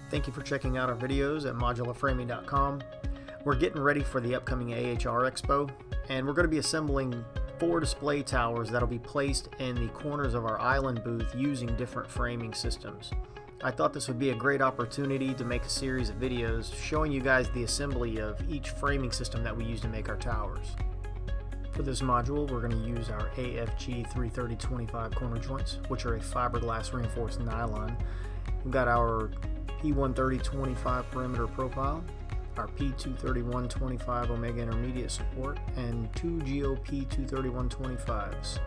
Thank you for checking out our videos at modularframing.com. We're getting ready for the upcoming AHR Expo, and we're going to be assembling 4 display towers that'll be placed in the corners of our island booth using different framing systems. I thought this would be a great opportunity to make a series of videos showing you guys the assembly of each framing system that we use to make our towers. For this module, we're going to use our AFG 330-25 corner joints, which are a fiberglass reinforced nylon. We've got our P130-25 perimeter profile, our P231-25 Omega intermediate support, and 2 GOP 231-25s.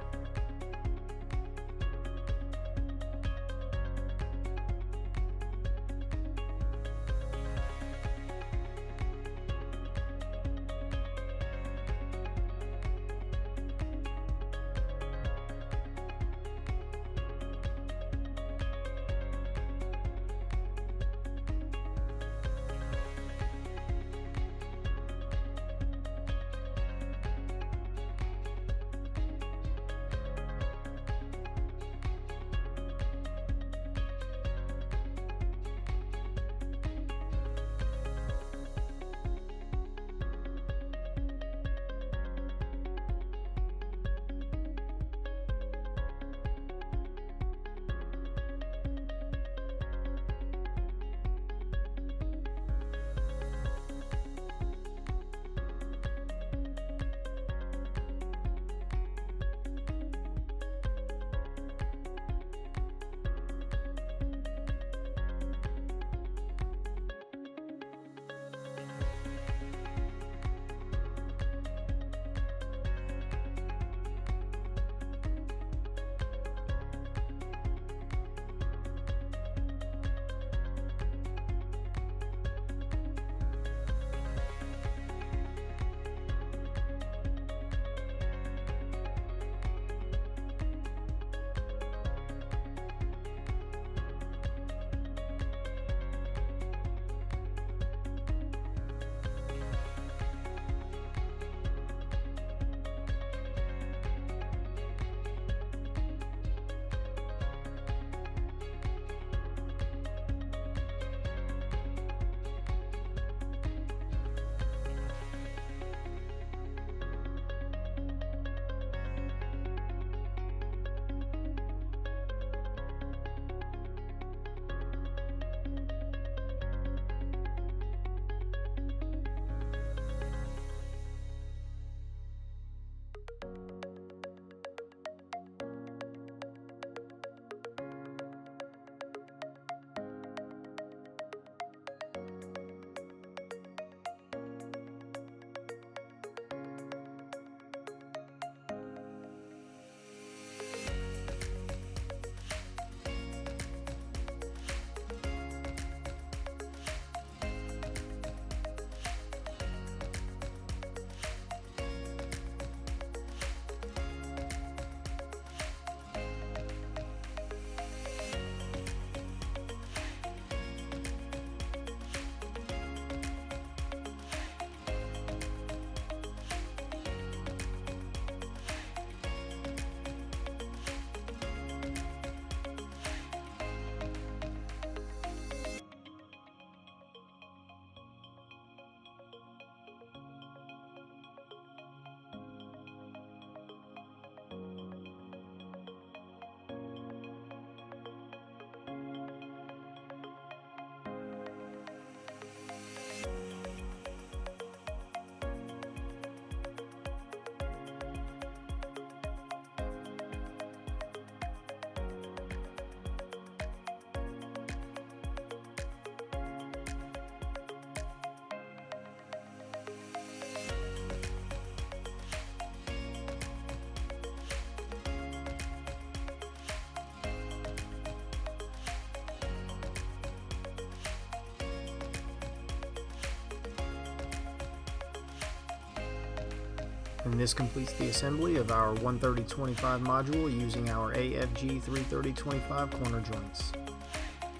And this completes the assembly of our 130-25 module using our AFG 330-25 corner joints.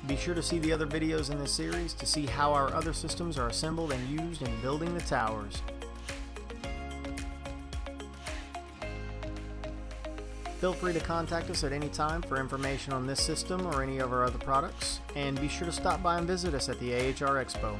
Be sure to see the other videos in this series to see how our other systems are assembled and used in building the towers. Feel free to contact us at any time for information on this system or any of our other products, and be sure to stop by and visit us at the AHR Expo.